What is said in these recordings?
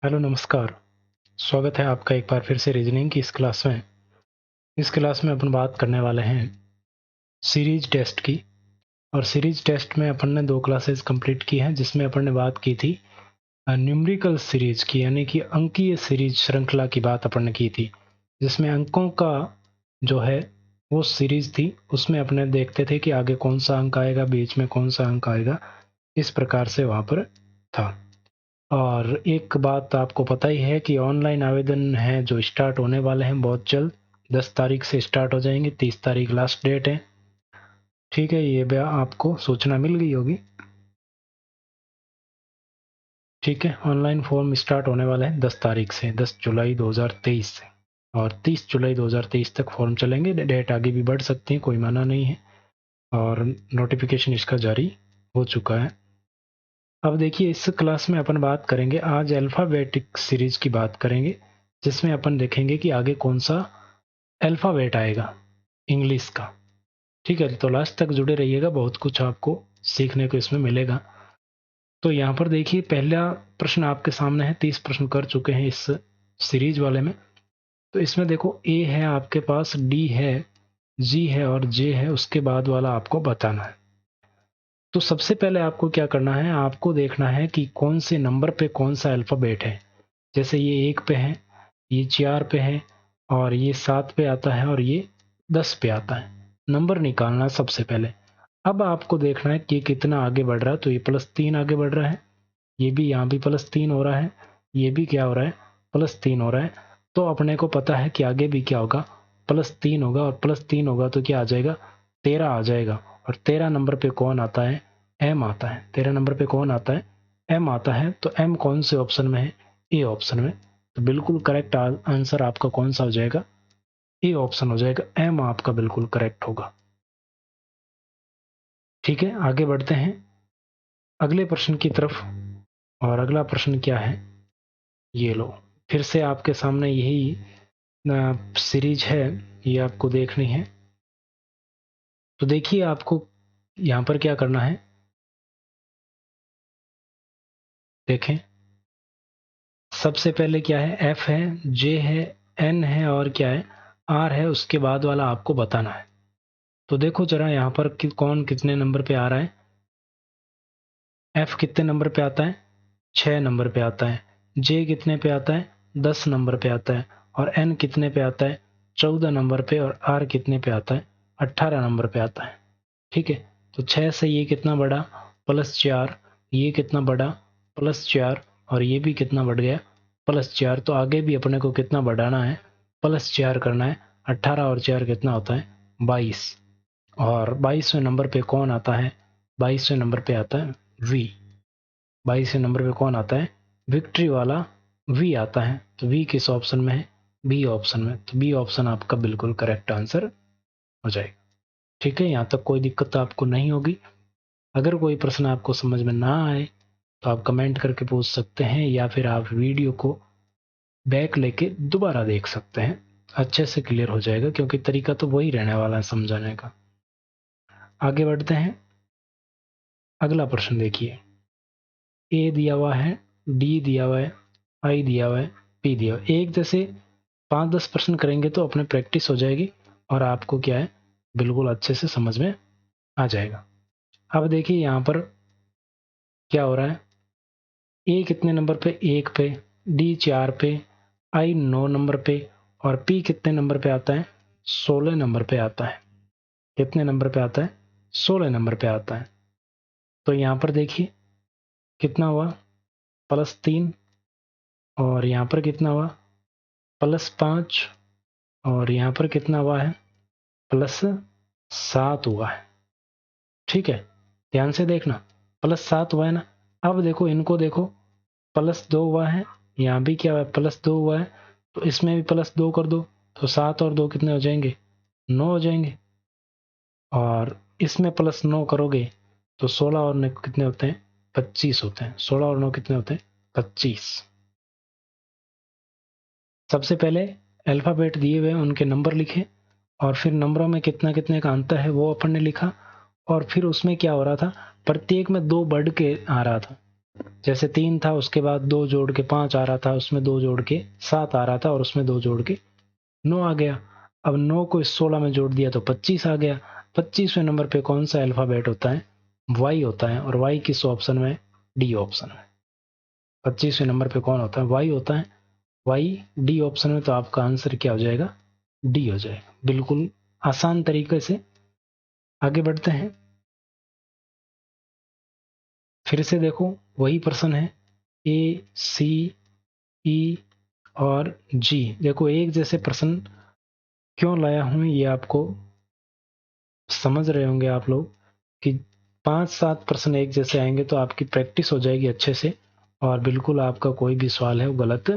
Hello नमस्कार। स्वागत है आपका एक बार फिर से रीजनिंग की इस क्लास में। इस क्लास में अपन बात करने वाले हैं सीरीज टेस्ट की। और सीरीज टेस्ट में अपन ने 2 क्लासेस कंप्लीट की हैं, जिसमें अपन ने बात की थी न्यूमेरिकल सीरीज की, यानी कि अंकीय सीरीज श्रृंखला की बात अपन ने की थी, जिसमें अंकों का जो है वो सीरीज थी। उसमें अपने देखते थे कि आगे कौन सा अंक आएगा, बीच में कौन सा अंक आएगा, इस प्रकार से वहाँ पर था। और एक बात आपको पता ही है कि ऑनलाइन आवेदन है जो स्टार्ट होने वाले हैं बहुत जल्द। 10 तारीख से स्टार्ट हो जाएंगे, 30 तारीख लास्ट डेट है। ठीक है, ये आपको सूचना मिल गई होगी। ठीक है, ऑनलाइन फॉर्म स्टार्ट होने वाला है 10 तारीख से, 10 जुलाई 2023 से, और 30 जुलाई 2023 तक फॉर्म चलेंगे। डेट आगे भी बढ़ सकती है, कोई माना नहीं है, और नोटिफिकेशन इसका जारी हो चुका है। अब देखिए, इस क्लास में अपन बात करेंगे आज अल्फ़ाबेटिक सीरीज की बात करेंगे, जिसमें अपन देखेंगे कि आगे कौन सा अल्फ़ाबेट आएगा इंग्लिश का। ठीक है, तो लास्ट तक जुड़े रहिएगा, बहुत कुछ आपको सीखने को इसमें मिलेगा। तो यहाँ पर देखिए, पहला प्रश्न आपके सामने है। 30 प्रश्न कर चुके हैं इस सीरीज वाले में। तो इसमें देखो, ए है आपके पास, डी है, जी है और जे है, उसके बाद वाला आपको बताना है। तो सबसे पहले आपको क्या करना है, आपको देखना है कि कौन से नंबर पे कौन सा अल्फ़ाबेट है। जैसे ये 1 पे है, ये 4 पे है, और ये 7 पे आता है, और ये 10 पे आता है। नंबर निकालना है सबसे पहले। अब आपको देखना है कि कितना आगे बढ़ रहा है। तो ये +3 आगे बढ़ रहा है, ये भी यहाँ भी +3 हो रहा है, ये भी क्या हो रहा है, +3 हो रहा है। तो अपने को पता है कि आगे भी क्या होगा, +3 होगा, और +3 होगा तो क्या आ जाएगा, 13 आ जाएगा। और 13 नंबर पे कौन आता है, एम आता है। 13 नंबर पे कौन आता है, एम आता है। तो एम कौन से ऑप्शन में है, ए ऑप्शन में। तो बिल्कुल करेक्ट आंसर आपका कौन सा हो जाएगा, ए ऑप्शन हो जाएगा। एम आपका बिल्कुल करेक्ट होगा। ठीक है, आगे बढ़ते हैं अगले प्रश्न की तरफ। और अगला प्रश्न क्या है, ये लो, फिर से आपके सामने यही सीरीज है, ये आपको देखनी है। तो देखिए, आपको यहाँ पर क्या करना है, देखें। सबसे पहले क्या है, एफ है, जे है, एन है, और क्या है, आर है। उसके बाद वाला आपको बताना है। तो देखो जरा यहाँ पर कौन कितने नंबर पे आ रहा है। एफ कितने नंबर पे आता है, 6 नंबर पे आता है। जे कितने पे आता है, 10 नंबर पे आता है। और एन कितने पे आता है, 14 नंबर पे। और आर कितने पे आता है, 18 नंबर पे आता है। ठीक है, तो 6 से ये कितना बढ़ा, +4। ये कितना बढ़ा, +4। और ये भी कितना बढ़ गया, +4। तो आगे भी अपने को कितना बढ़ाना है, +4 करना है। 18 और 4 कितना होता है, 22। और 22वें नंबर पे कौन आता है, 22वें नंबर पे आता है वी। 22वें नंबर पे कौन आता है, विक्ट्री वाला वी आता है। तो वी किस ऑप्शन में है, बी ऑप्शन में। तो बी ऑप्शन आपका बिल्कुल करेक्ट आंसर हो जाएगा। ठीक है, यहाँ तक कोई दिक्कत आपको नहीं होगी। अगर कोई प्रश्न आपको समझ में ना आए तो आप कमेंट करके पूछ सकते हैं, या फिर आप वीडियो को बैक लेके दोबारा देख सकते हैं। अच्छे से क्लियर हो जाएगा, क्योंकि तरीका तो वही रहने वाला है समझाने का। आगे बढ़ते हैं, अगला प्रश्न देखिए। ए दिया हुआ है, डी दिया हुआ है, आई दिया हुआ है, पी दिया हुआ है। एक जैसे 5-10 प्रश्न करेंगे तो अपने प्रैक्टिस हो जाएगी, और आपको क्या है, बिल्कुल अच्छे से समझ में आ जाएगा। अब देखिए यहाँ पर क्या हो रहा है, ए कितने नंबर पे, 1 पे, डी 4 पे, आई 9 नंबर पे, और पी कितने नंबर पे आता है, 16 नंबर पे आता है। कितने नंबर पे आता है, 16 नंबर पे आता है। तो यहाँ पर देखिए कितना हुआ, +3। और यहाँ पर कितना हुआ, +5। और यहाँ पर कितना हुआ है, +7 हुआ है। ठीक है, ध्यान से देखना, +7 हुआ है ना। अब देखो इनको देखो, +2 हुआ है, यहाँ भी क्या हुआ है, +2 हुआ है। तो इसमें भी +2 कर दो, तो 7 और 2 कितने हो जाएंगे, 9 हो जाएंगे। और इसमें +9 करोगे तो 16 और 9 कितने होते हैं, 25 होते हैं। 16 और 9 कितने होते हैं, 25। सबसे पहले अल्फ़ाबेट दिए हुए उनके नंबर लिखे, और फिर नंबरों में कितना कितने का अंतर है वो अपन ने लिखा। और फिर उसमें क्या हो रहा था, प्रत्येक में 2 बढ़ के आ रहा था। जैसे 3 था, उसके बाद 2 जोड़ के 5 आ रहा था, उसमें 2 जोड़ के 7 आ रहा था, और उसमें 2 जोड़ के 9 आ गया। अब 9 को इस 16 में जोड़ दिया तो 25 आ गया। 25वें नंबर पे कौन सा अल्फ़ाबेट होता है? वाई होता है, और वाई किस ऑप्शन में? डी ऑप्शन में। 25वें नंबर पे कौन होता है? वाई होता है। वाई डी ऑप्शन में, तो आपका आंसर क्या हो जाएगा? डी हो जाएगा। बिल्कुल आसान तरीके से आगे बढ़ते हैं। फिर से देखो, वही प्रश्न है, ए, सी, ई और जी। देखो एक जैसे प्रश्न क्यों लाया हूं, ये आपको समझ रहे होंगे आप लोग कि 5-7 प्रश्न एक जैसे आएंगे तो आपकी प्रैक्टिस हो जाएगी अच्छे से, और बिल्कुल आपका कोई भी सवाल है वो गलत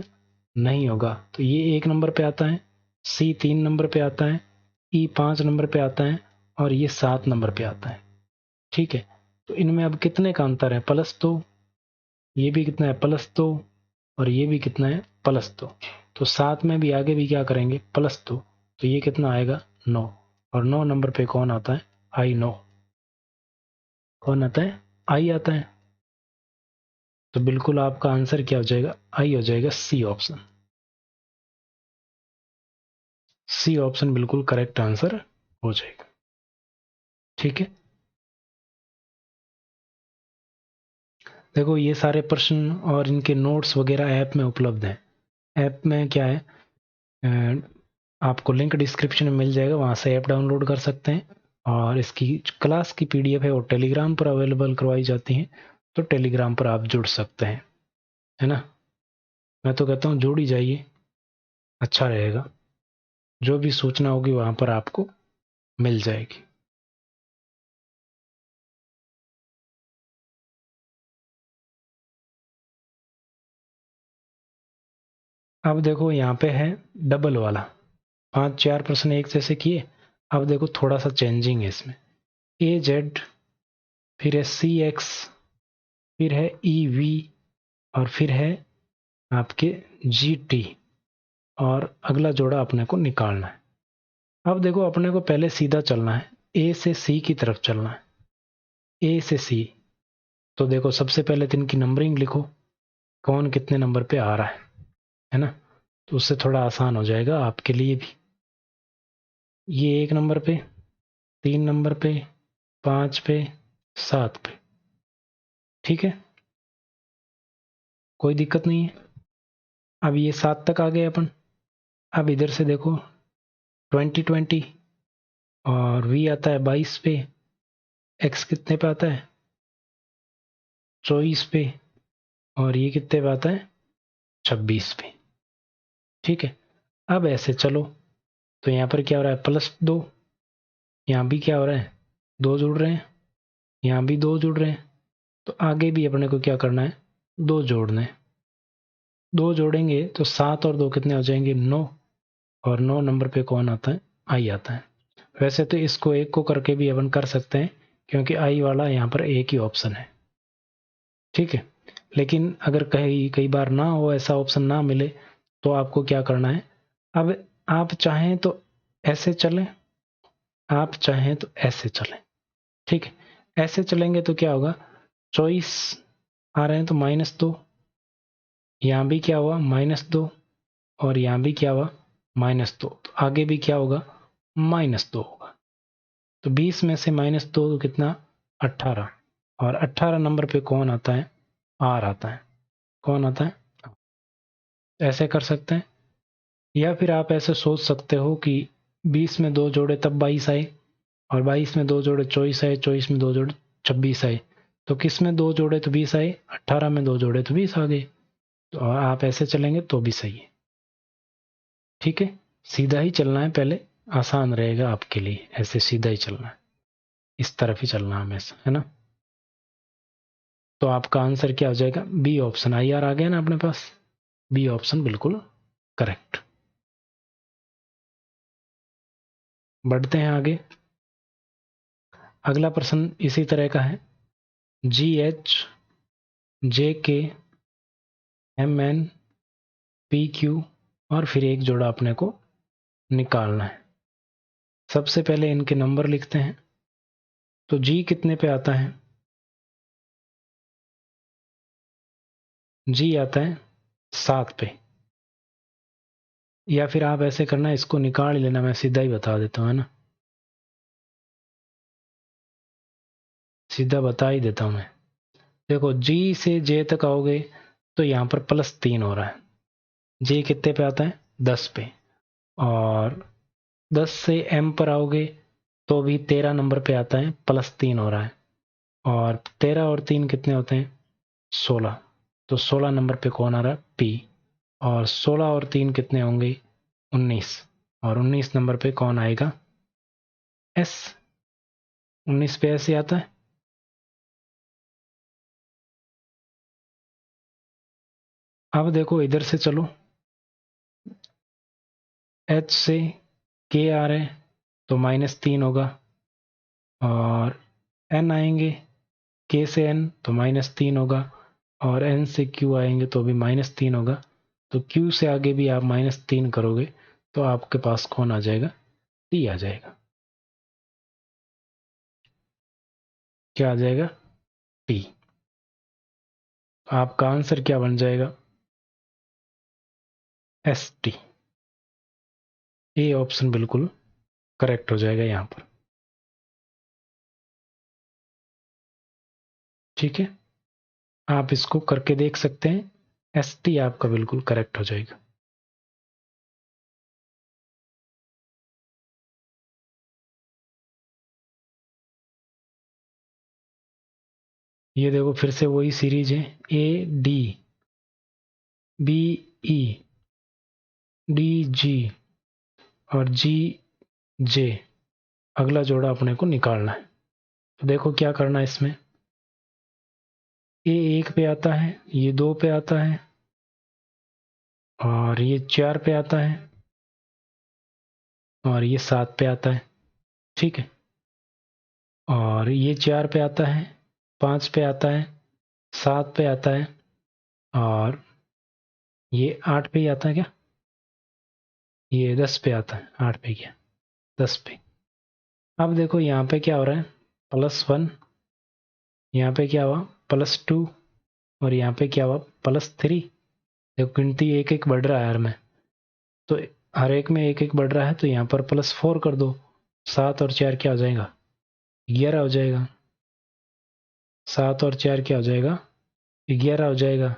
नहीं होगा। तो ये 1 नंबर पे आता है, सी 3 नंबर पे आता है, ई 5 नंबर पे आता है, और ये 7 नंबर पे आता है। ठीक है, तो इनमें अब कितने का अंतर है? +2। ये भी कितना है? +2। और ये भी कितना है? +2। तो 7 में भी आगे भी क्या करेंगे? +2। तो ये कितना आएगा? 9। और 9 नंबर पे कौन आता है? आई 9। कौन आता है? आई आता है। तो बिल्कुल आपका आंसर क्या हो जाएगा? आई हो जाएगा, सी ऑप्शन। सी ऑप्शन बिल्कुल करेक्ट आंसर हो जाएगा। ठीक है, देखो ये सारे प्रश्न और इनके नोट्स वगैरह ऐप में उपलब्ध हैं। ऐप में क्या है, आपको लिंक डिस्क्रिप्शन में मिल जाएगा, वहाँ से ऐप डाउनलोड कर सकते हैं। और इसकी क्लास की पीडीएफ है वो टेलीग्राम पर अवेलेबल करवाई जाती हैं, तो टेलीग्राम पर आप जुड़ सकते हैं, है ना। मैं तो कहता हूँ जुड़ ही जाइए, अच्छा रहेगा। जो भी सूचना होगी वहाँ पर आपको मिल जाएगी। अब देखो यहाँ पे है डबल वाला, 5-4 प्रश्न एक जैसे किए। अब देखो थोड़ा सा चेंजिंग है इसमें। ए जेड, फिर है सी एक्स, फिर है ई वी, और फिर है आपके जी टी, और अगला जोड़ा अपने को निकालना है। अब देखो अपने को पहले सीधा चलना है, ए से सी की तरफ चलना है। ए से सी, तो देखो सबसे पहले तो इनकी नंबरिंग लिखो, कौन कितने नंबर पे आ रहा है ना। तो उससे थोड़ा आसान हो जाएगा आपके लिए भी। ये 1 नंबर पे, 3 नंबर पे, 5 पे, 7 पे। ठीक है, कोई दिक्कत नहीं है। अब ये 7 तक आ गए अपन। अब इधर से देखो 2020, और वी आता है 22 पे, एक्स कितने पे आता है? 24 पे, और ये कितने पे आता है? 26 पे। ठीक है, अब ऐसे चलो, तो यहाँ पर क्या हो रहा है? +2। यहाँ भी क्या हो रहा है? 2 जुड़ रहे हैं, यहाँ भी 2 जुड़ रहे हैं। तो आगे भी अपने को क्या करना है? 2 जोड़ने। 2 जोड़ेंगे तो 7 और 2 कितने हो जाएंगे? 9। और 9 नंबर पे कौन आता है? आई आता है। वैसे तो इसको एक को करके भी अपन कर सकते हैं, क्योंकि आई वाला यहाँ पर एक ही ऑप्शन है। ठीक है, लेकिन अगर कई बार ना हो, ऐसा ऑप्शन ना मिले, तो आपको क्या करना है? अब आप चाहें तो ऐसे चलें, आप चाहें तो ऐसे चलें। ठीक है, ऐसे चलेंगे तो क्या होगा? 24 आ रहे हैं तो -2, यहाँ भी क्या हुआ? -2, और यहाँ भी क्या हुआ? -2। तो आगे भी क्या होगा? -2 होगा। तो 20 में से -2 तो कितना? 18। और 18 नंबर पे कौन आता है? आर आता है। कौन आता है? ऐसे कर सकते हैं, या फिर आप ऐसे सोच सकते हो कि 20 में 2 जोड़े तब 22 आए, और 22 में 2 जोड़े 24 आए, 24 में 2 जोड़े 26 आए। तो किस में 2 जोड़े तो 20 आए? 18 में 2 जोड़े तो 20 आ गए। तो आप ऐसे चलेंगे तो भी सही है। ठीक है, सीधा ही चलना है पहले, आसान रहेगा आपके लिए। ऐसे सीधा ही चलना है, इस तरफ ही चलना है हमेशा, है ना। तो आपका आंसर क्या हो जाएगा? B option. आई आर आ गया ना अपने पास, बी ऑप्शन बिल्कुल करेक्ट। बढ़ते हैं आगे। अगला प्रश्न इसी तरह का है। GH, JK, MN, PQ, और फिर एक जोड़ा अपने को निकालना है। सबसे पहले इनके नंबर लिखते हैं। तो G कितने पे आता है? जी आता है 7 पे। या फिर आप ऐसे करना, इसको निकाल लेना, मैं सीधा ही बता देता हूँ, है ना, सीधा बता ही देता हूँ मैं। देखो जी से जे तक आओगे तो यहाँ पर +3 हो रहा है। जे कितने पे आता है? 10 पे। और 10 से एम पर आओगे तो भी 13 नंबर पे आता है, +3 हो रहा है। और 13 और 3 कितने होते हैं? 16। तो 16 नंबर पे कौन आ रहा है? पी। और 16 और 3 कितने होंगे? 19। और 19 नंबर पे कौन आएगा? एस। 19 पे ऐसे आता है। अब देखो इधर से चलो, एच से के आ रहे हैं तो -3 होगा। और एन आएंगे, के से एन तो -3 होगा। और एन से क्यू आएंगे तो भी -3 होगा। तो क्यू से आगे भी आप -3 करोगे तो आपके पास कौन आ जाएगा? टी आ जाएगा। क्या आ जाएगा? टी। आपका आंसर क्या बन जाएगा? S T. ए ऑप्शन बिल्कुल करेक्ट हो जाएगा यहाँ पर। ठीक है, आप इसको करके देख सकते हैं। एस टी आपका बिल्कुल करेक्ट हो जाएगा। ये देखो फिर से वही सीरीज है, A D, B E, D G और जी जे। अगला जोड़ा अपने को निकालना है। तो देखो क्या करना है इसमें। ए 1 पे आता है, ये 2 पे आता है, और ये 4 पे आता है, और ये 7 पे आता है। ठीक है, और ये 4 पे आता है, 5 पे आता है, 7 पे आता है, और ये 8 पे ही आता है क्या? ये 10 पे आता है। 8 पे क्या, 10 पे। अब देखो यहाँ पे क्या हो रहा है, +1। यहाँ पे क्या हुआ? +2। और यहाँ पे क्या हुआ? +3। देखो गिनती एक एक बढ़ रहा है हर में, तो हर एक में एक एक बढ़ रहा है, तो यहाँ पर +4 कर दो। 7 और 4 क्या हो जाएगा? 11 हो जाएगा। 7 और 4 क्या हो जाएगा? 11 हो जाएगा।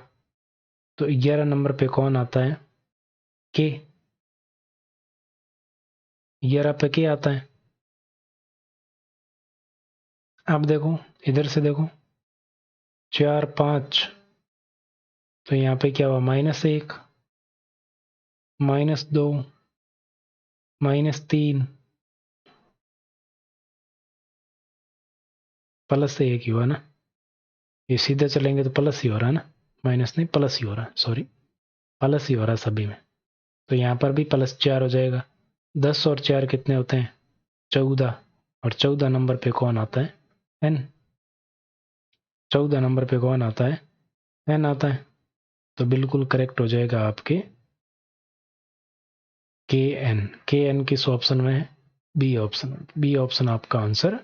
तो 11 नंबर पे कौन आता है? के। 11 पे के आता है। अब देखो इधर से देखो, 4 5, तो यहाँ पे क्या हुआ? -1, -2, -3, +1 ही हुआ ना। ये सीधे चलेंगे तो प्लस ही हो रहा है ना, माइनस नहीं, प्लस ही हो रहा है, सॉरी, प्लस ही हो रहा है सभी में। तो यहाँ पर भी +4 हो जाएगा। 10 और 4 कितने होते हैं? 14। और 14 नंबर पे कौन आता है? एन। 14 नंबर पे कौन आता है? एन आता है। तो बिल्कुल करेक्ट हो जाएगा आपके के एन। के एन किस ऑप्शन में है? B option. बी ऑप्शन आपका आंसर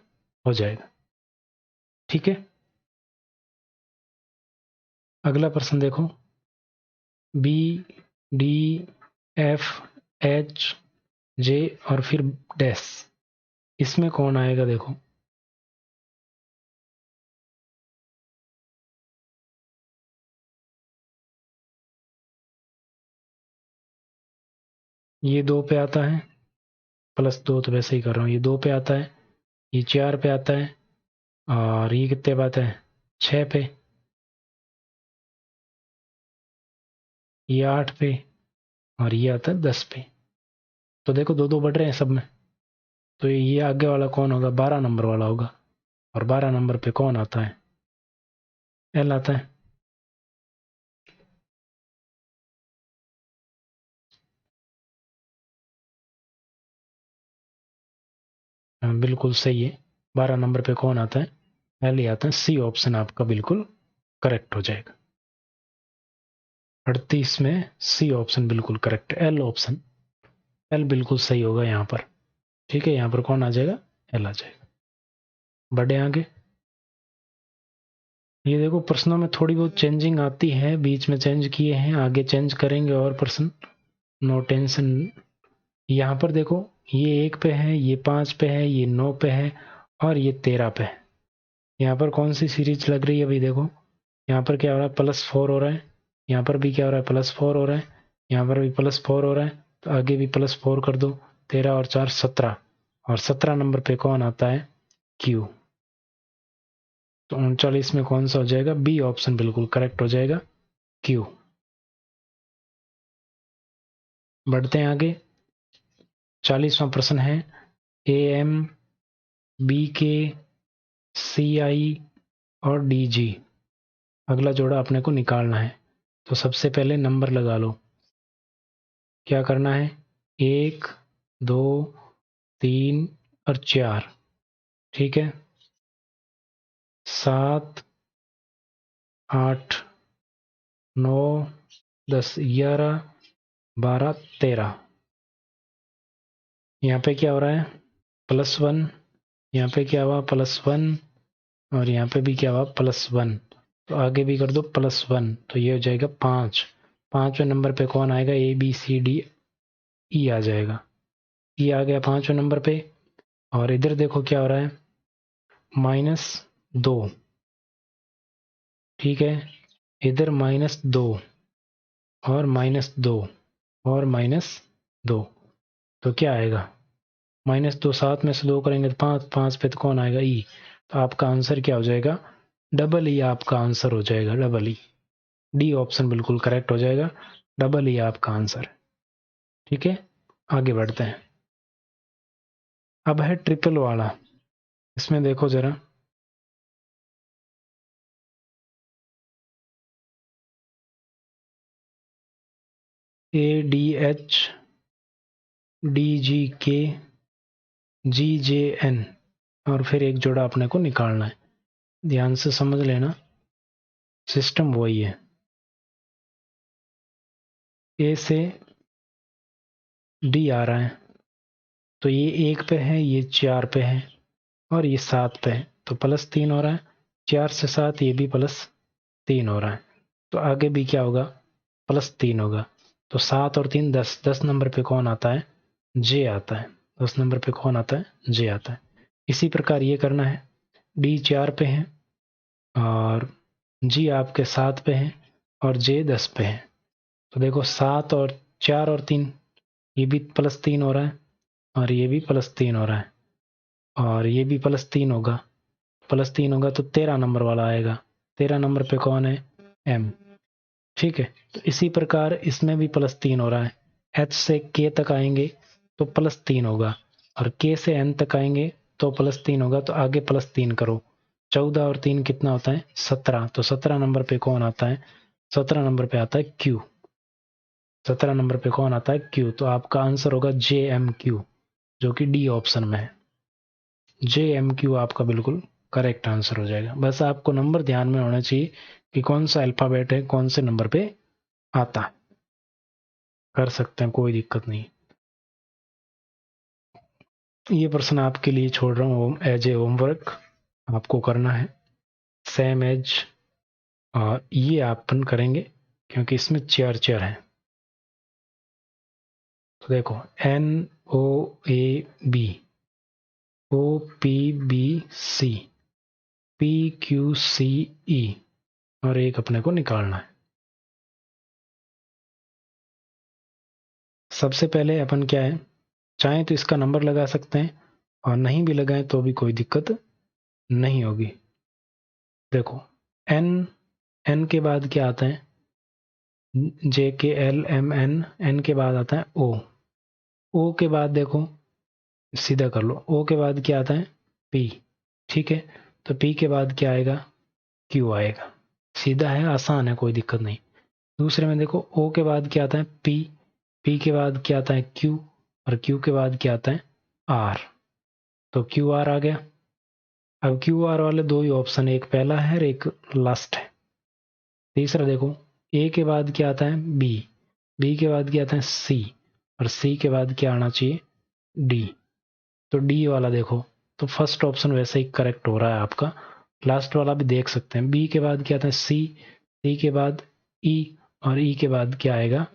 हो जाएगा। ठीक है, अगला प्रश्न देखो। B, D, F, H, J और फिर डैश, इसमें कौन आएगा? देखो ये 2 पे आता है, +2 तो वैसे ही कर रहा हूँ, ये 2 पे आता है, ये 4 पे आता है, और ये कितने पे आता है? 6 पे, ये 8 पे, और ये आता है 10 पे। तो देखो दो दो बढ़ रहे हैं सब में। तो ये आगे वाला कौन होगा? 12 नंबर वाला होगा। और 12 नंबर पे कौन आता है? एल आता है। हाँ, बिल्कुल सही है। 12 नंबर पे कौन आता है? एल ही आता है। सी ऑप्शन आपका बिल्कुल करेक्ट हो जाएगा। 38 में सी ऑप्शन बिल्कुल करेक्ट है। एल ऑप्शन, एल बिल्कुल सही होगा यहाँ पर। ठीक है, यहाँ पर कौन आ जाएगा? एल आ जाएगा। बढ़े आगे। ये देखो प्रश्नों में थोड़ी बहुत चेंजिंग आती है, बीच में चेंज किए हैं, आगे चेंज करेंगे और प्रश्न, नो टेंशन। यहाँ पर देखो ये 1 पे है, ये 5 पे है, ये 9 पे है और ये 13 पे है। यहाँ पर कौन सी सीरीज लग रही है अभी देखो, यहाँ पर क्या हो रहा है +4 हो रहा है, यहाँ पर भी क्या हो रहा है +4 हो रहा है, यहाँ पर भी +4 हो रहा है, तो आगे भी +4 कर दो, 13 और 4 17, और 17 नंबर पे कौन आता है Q। तो 39 में कौन सा हो जाएगा, बी ऑप्शन बिल्कुल करेक्ट हो जाएगा, Q। बढ़ते हैं आगे। 40वां प्रश्न है AM, BK, CI और DG, अगला जोड़ा अपने को निकालना है। तो सबसे पहले नंबर लगा लो, क्या करना है 1 2 3 और 4, ठीक है, 7 8 9 10 11 12 13। यहाँ पे क्या हो रहा है +1, यहाँ पे क्या हुआ +1 और यहाँ पे भी क्या हुआ +1, तो आगे भी कर दो +1, तो ये हो जाएगा 5। 5वें नंबर पे कौन आएगा, ABCDE आ जाएगा, E आ गया 5वें नंबर पे। और इधर देखो क्या हो रहा है -2, ठीक है, इधर -2 और -2 और -2, तो क्या आएगा -2, 7 में से 2 करेंगे तो 5, 5 पे तो कौन आएगा E, तो आपका आंसर क्या हो जाएगा E आपका आंसर हो जाएगा, E। डी ऑप्शन बिल्कुल करेक्ट हो जाएगा, E आपका आंसर, ठीक है। आगे बढ़ते हैं। अब है ट्रिपल वाला, इसमें देखो जरा, ADH DGK GJN और फिर एक जोड़ा अपने को निकालना है। ध्यान से समझ लेना, सिस्टम वही है। ए से डी आ रहा है, तो ये 1 पे है, ये 4 पे है और ये 7 पे है, तो +3 हो रहा है। 4 से 7 ये भी +3 हो रहा है, तो आगे भी क्या होगा +3 होगा। तो 7 और 3 10, 10 नंबर पे कौन आता है जे आता है, 10 नंबर पे कौन आता है जे आता है। इसी प्रकार ये करना है, डी 4 पे है और जी आपके 7 पे है और जे 10 पे है। तो देखो 7 और 4 और 3, ये भी +3 हो रहा है और ये भी +3 हो रहा है और ये भी +3 होगा, +3 होगा तो 13 नंबर वाला आएगा। 13 नंबर पे कौन है M, ठीक है। तो इसी प्रकार इसमें भी +3 हो रहा है, H से K तक आएंगे तो +3 होगा और K से N तक आएंगे तो +3 होगा, तो आगे +3 करो। 14 और 3 कितना होता है 17, तो 17 नंबर पे कौन आता है 17 नंबर पे आता है Q। 17 नंबर पे कौन आता है Q, तो आपका आंसर होगा JMQ, जो कि डी ऑप्शन में है। JMQ आपका बिल्कुल करेक्ट आंसर हो जाएगा। बस आपको नंबर ध्यान में होना चाहिए कि कौन सा अल्फाबेट है कौन से नंबर पे आता, कर सकते हैं, कोई दिक्कत नहीं। ये प्रश्न आपके लिए छोड़ रहा हूँ एज ए होमवर्क, आपको करना है सेम एज, और ये अपन करेंगे क्योंकि इसमें चेयर चेयर है। तो देखो NOAB OPBC PQCE और एक अपने को निकालना है। सबसे पहले अपन क्या है, चाहे तो इसका नंबर लगा सकते हैं और नहीं भी लगाएं तो भी कोई दिक्कत नहीं होगी। देखो N के बाद क्या आता है JKLMN, N के बाद आता है O के बाद देखो सीधा कर लो, O के बाद क्या आता है P, ठीक है, तो P के बाद क्या आएगा Q आएगा। सीधा है, आसान है, कोई दिक्कत नहीं। दूसरे में देखो O के बाद क्या आता है P के बाद क्या आता है Q और Q के बाद क्या आता है R, तो QR आ गया। अब QR वाले दो ही ऑप्शन, एक पहला है और एक लास्ट है। तीसरा देखो A के बाद क्या आता है B के बाद क्या आता है C और C के बाद क्या आना चाहिए D, तो D वाला देखो, तो फर्स्ट ऑप्शन वैसे ही करेक्ट हो रहा है आपका, लास्ट वाला भी देख सकते हैं। बी के बाद क्या था सी, सी के बाद ई, और ई के बाद क्या आएगा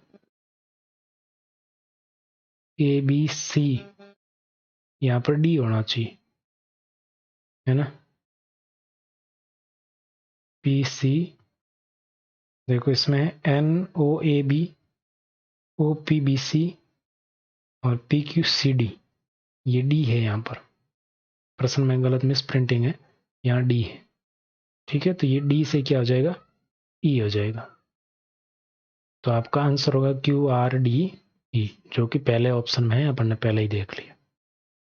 ए बी सी, यहाँ पर डी होना चाहिए, है ना। पी सी, देखो इसमें N O A B, O P B C और पी क्यू सी डी, ये डी है यहाँ पर। प्रश्न में गलत मिस प्रिंटिंग है, यहाँ डी है। ठीक है, तो ये डी से क्या हो जाएगा ई हो जाएगा। तो आपका आंसर होगा क्यू आर डी ई, जो कि पहले ऑप्शन में है, अपन ने पहले ही देख लिया।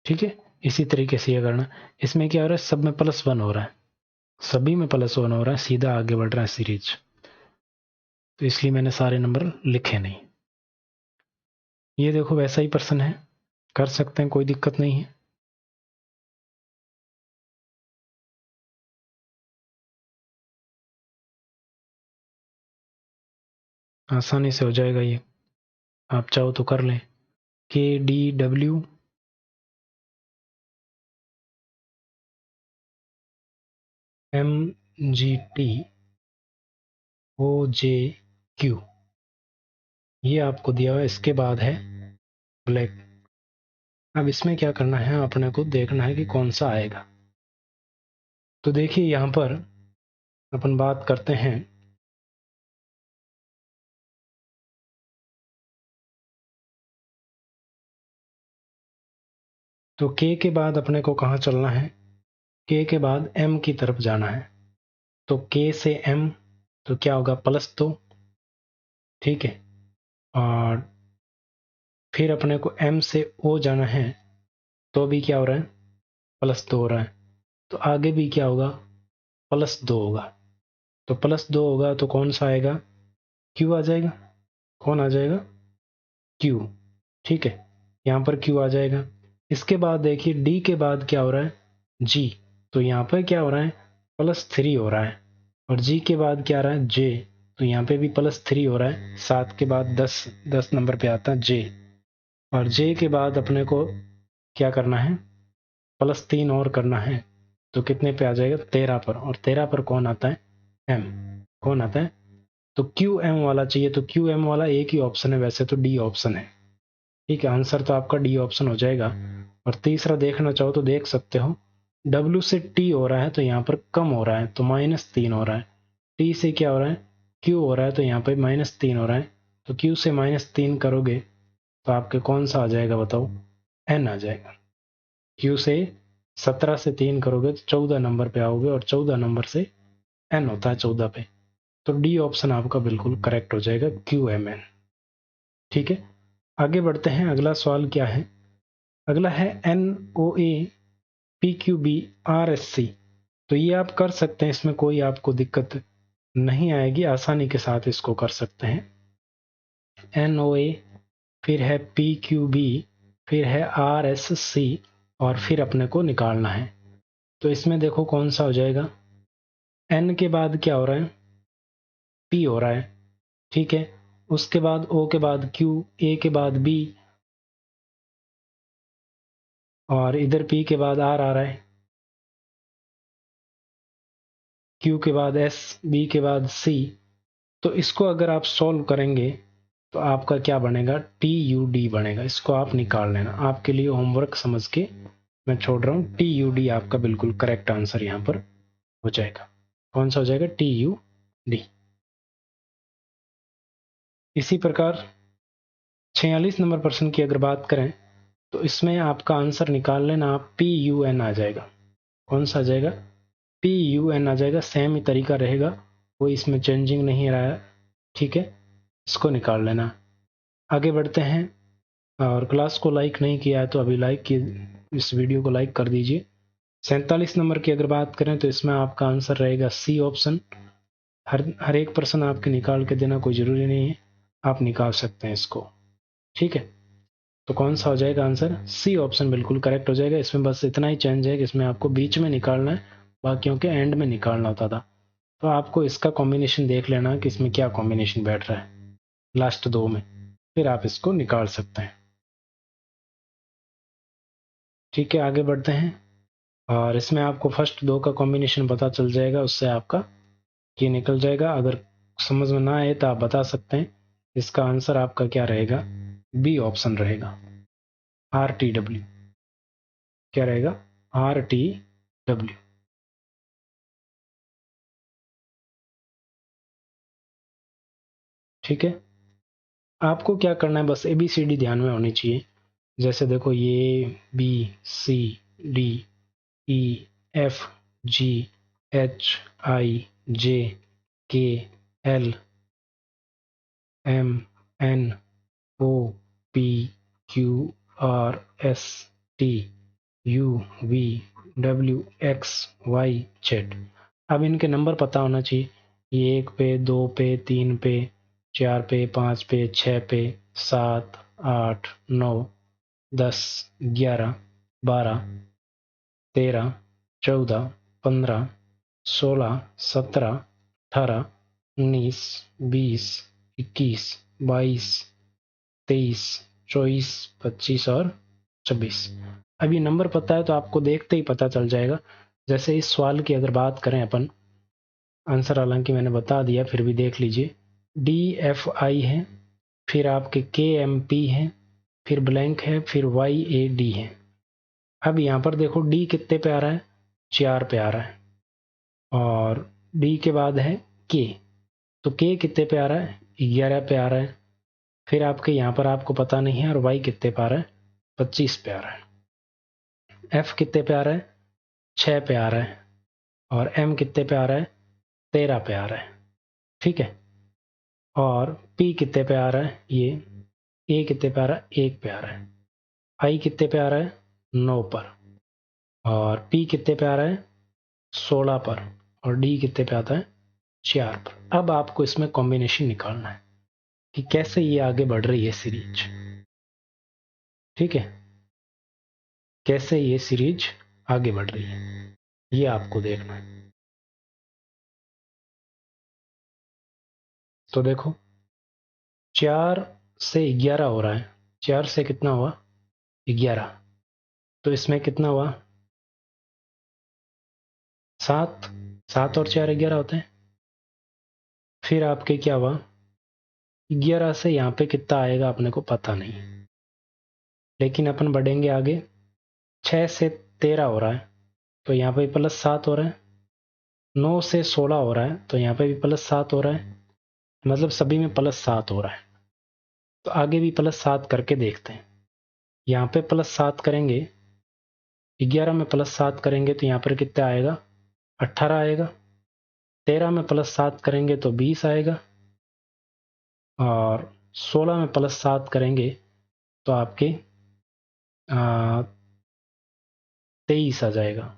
ठीक है, इसी तरीके से ये करना। इसमें क्या हो रहा है, सब में +1 हो रहा है, सभी में +1 हो रहा है, सीधा आगे बढ़ रहा है सीरीज, तो इसलिए मैंने सारे नंबर लिखे नहीं। ये देखो वैसा ही प्रश्न है, कर सकते हैं, कोई दिक्कत नहीं है। आसानी से हो जाएगा ये, आप चाहो तो कर लें। K D W M G T O J Q, ये आपको दिया हुआ है। इसके बाद है ब्लैक। अब इसमें क्या करना है, अपने को देखना है कि कौन सा आएगा। तो देखिए यहाँ पर अपन बात करते हैं, तो के के बाद अपने को कहाँ चलना है, के के बाद एम की तरफ जाना है। तो के से एम तो क्या होगा +2, ठीक है। और फिर अपने को एम से ओ जाना है, तो भी क्या हो रहा है +2 हो रहा है। तो आगे भी क्या होगा +2 होगा। तो +2 होगा तो कौन सा आएगा, क्यू आ जाएगा। कौन आ जाएगा, क्यू। ठीक है, यहाँ पर क्यू आ जाएगा। इसके बाद देखिए डी के बाद क्या हो रहा है जी, तो यहाँ पर क्या हो रहा है +3 हो रहा है। और जी के बाद क्या आ रहा है जे, तो यहाँ पे भी +3 हो रहा है। 7 के बाद 10 नंबर पे आता है जे, और जे के बाद अपने को क्या करना है +3 और करना है। तो कितने पे आ जाएगा 13 पर, और 13 पर कौन आता है एम, कौन आता है, तो क्यू एम वाला चाहिए। तो क्यू एम वाला एक ही ऑप्शन है, वैसे तो डी ऑप्शन है। ठीक है, आंसर तो आपका डी ऑप्शन हो जाएगा। और तीसरा देखना चाहो तो देख सकते हो, डब्ल्यू से टी हो रहा है तो यहाँ पर कम हो रहा है, तो -3 हो रहा है। टी से क्या हो रहा है क्यू हो रहा है, तो यहाँ पे -3 हो रहा है। तो क्यू से -3 करोगे तो आपके कौन सा आ जाएगा बताओ, एन आ जाएगा। क्यू से 17 से 3 करोगे तो 14 नंबर पे आओगे, और 14 नंबर से एन होता है 14 पे। तो डी ऑप्शन आपका बिल्कुल करेक्ट हो जाएगा, क्यू एम एन। ठीक है, आगे बढ़ते हैं। अगला सवाल क्या है, अगला है N O A P Q B R S C. तो ये आप कर सकते हैं, इसमें कोई आपको दिक्कत नहीं आएगी, आसानी के साथ इसको कर सकते हैं। एन ओ ए, फिर है पी क्यू बी, फिर है आर एस सी, और फिर अपने को निकालना है। तो इसमें देखो कौन सा हो जाएगा, एन के बाद क्या हो रहा है पी हो रहा है, ठीक है। उसके बाद ओ के बाद क्यू, ए के बाद बी, और इधर पी के बाद आर आ रहा है, क्यू के बाद एस, बी के बाद सी। तो इसको अगर आप सॉल्व करेंगे तो आपका क्या बनेगा, टी यू डी बनेगा। इसको आप निकाल लेना, आपके लिए होमवर्क समझ के मैं छोड़ रहा हूँ। टी यू डी आपका बिल्कुल करेक्ट आंसर यहाँ पर हो जाएगा। कौन सा हो जाएगा, टी यू डी। इसी प्रकार 46 नंबर प्रश्न की अगर बात करें तो इसमें आपका आंसर निकाल लेना आप, पी यू एन आ जाएगा। कौन सा आ जाएगा, पी यू एन आ जाएगा। सेम ही तरीका रहेगा, कोई इसमें चेंजिंग नहीं रहा है। ठीक है, इसको निकाल लेना। आगे बढ़ते हैं। और क्लास को लाइक नहीं किया है तो अभी लाइक की, इस वीडियो को लाइक कर दीजिए। 47 नंबर की अगर बात करें तो इसमें आपका आंसर रहेगा सी ऑप्शन। हर एक पर्सन आपके निकाल के देना कोई ज़रूरी नहीं है, आप निकाल सकते हैं इसको। ठीक है, तो कौन सा हो जाएगा आंसर, सी ऑप्शन बिल्कुल करेक्ट हो जाएगा। इसमें बस इतना ही चेंज है कि इसमें आपको बीच में निकालना है, बाकियों के एंड में निकालना होता था। तो आपको इसका कॉम्बिनेशन देख लेना कि इसमें क्या कॉम्बिनेशन बैठ रहा है लास्ट दो में, फिर आप इसको निकाल सकते हैं। ठीक है, आगे बढ़ते हैं। और इसमें आपको फर्स्ट दो का कॉम्बिनेशन पता चल जाएगा, उससे आपका ये निकल जाएगा। अगर समझ में ना आए तो आप बता सकते हैं। इसका आंसर आपका क्या रहेगा? बी ऑप्शन रहेगा, RTW। क्या रहेगा? RTW। ठीक है, आपको क्या करना है, बस ABCD ध्यान में होनी चाहिए। जैसे देखो, ये BCDEFGHIJKLMNOPQRSTUVWXYZ। अब इनके नंबर पता होना चाहिए। ये 1 पे, 2 पे, 3 पे, 4 पे, 5 पे, 6 पे, 7, 8, 9, 10, 11, 12, 13, 14, 15, 16, 17, 18, 19, 20, 21, 22, 23, 24, 25 और 26। अब ये नंबर पता है तो आपको देखते ही पता चल जाएगा। जैसे इस सवाल की अगर बात करें अपन, आंसर हालांकि मैंने बता दिया, फिर भी देख लीजिए। DFI है, फिर आपके KMP है, फिर ब्लैंक है, फिर YAD है। अब यहाँ पर देखो D कितने पे आ रहा है? 4 पे आ रहा है। और D के बाद है K, तो K कितने पे आ रहा है? 11 पे आ रहा है। फिर आपके यहाँ पर आपको पता नहीं है। और Y कितने पे आ रहा है? 25 पे आ रहा है। F कितने पे आ रहा है? 6 पे आ रहा है। और M कितने पे आ रहा है? 13 पे आ रहा है। ठीक है, और P कितने पे आ रहा है? ये A कितने पे आ रहा है? 1 पे आ रहा है। I कितने पे आ रहा है? 9 पर। और P कितने पे आ रहा है? 16 पर। और D कितने पे आता है? 4 पर। अब आपको इसमें कॉम्बिनेशन निकालना है कि कैसे ये आगे बढ़ रही है सीरीज। ठीक है, कैसे ये सीरीज आगे बढ़ रही है, ये आपको देखना है। तो देखो, 4 से 11 हो रहा है। 4 से कितना हुआ? 11। तो इसमें कितना हुआ? 7। 7 और 4 11 होते हैं। फिर आपके क्या हुआ? 11 से यहाँ पे कितना आएगा अपने को पता नहीं, लेकिन अपन बढ़ेंगे आगे। 6 से 13 हो रहा है, तो यहाँ पे +7 हो रहा है। 9 से 16 हो रहा है, तो यहाँ पे भी +7 हो रहा है। मतलब सभी में +7 हो रहा है। तो आगे भी +7 करके देखते हैं। यहाँ पे +7 करेंगे, 11 में +7 करेंगे तो यहाँ पर कितना आएगा? 18 आएगा। 13 में +7 करेंगे तो 20 आएगा। और 16 में +7 करेंगे तो आपके 23 आ जाएगा।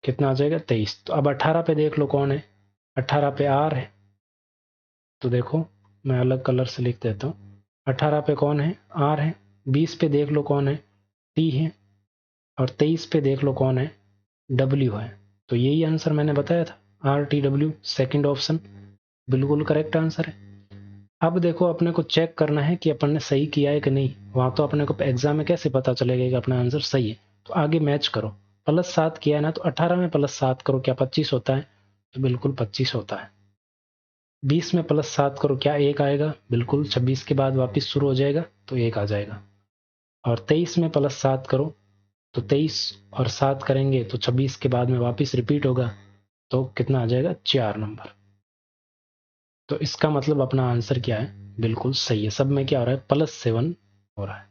कितना आ जाएगा? 23। तो अब 18 पे देख लो कौन है? 18 पे R है। तो देखो, मैं अलग कलर से लिख देता हूँ। 18 पे कौन है? R है। 20 पे देख लो कौन है? T है। और 23 पे देख लो कौन है? W है। तो यही आंसर मैंने बताया था, RTW, सेकंड ऑप्शन बिल्कुल करेक्ट आंसर है। अब देखो, अपने को चेक करना है कि अपन ने सही किया है कि नहीं। वहां तो अपने को एग्जाम में कैसे पता चलेगा कि अपना आंसर सही है? तो आगे मैच करो। +7 किया है ना, तो 18 में +7 करो, क्या 25 होता है? तो बिल्कुल 25 होता है। 20 में +7 करो, क्या 1 आएगा? बिल्कुल। 26 के बाद वापस शुरू हो जाएगा तो 1 आ जाएगा। और 23 में +7 करो, तो 23 और 7 करेंगे तो 26 के बाद में वापस रिपीट होगा, तो कितना आ जाएगा? 4 नंबर। तो इसका मतलब अपना आंसर क्या है? बिल्कुल सही है। सब में क्या हो रहा है? +7 हो रहा है।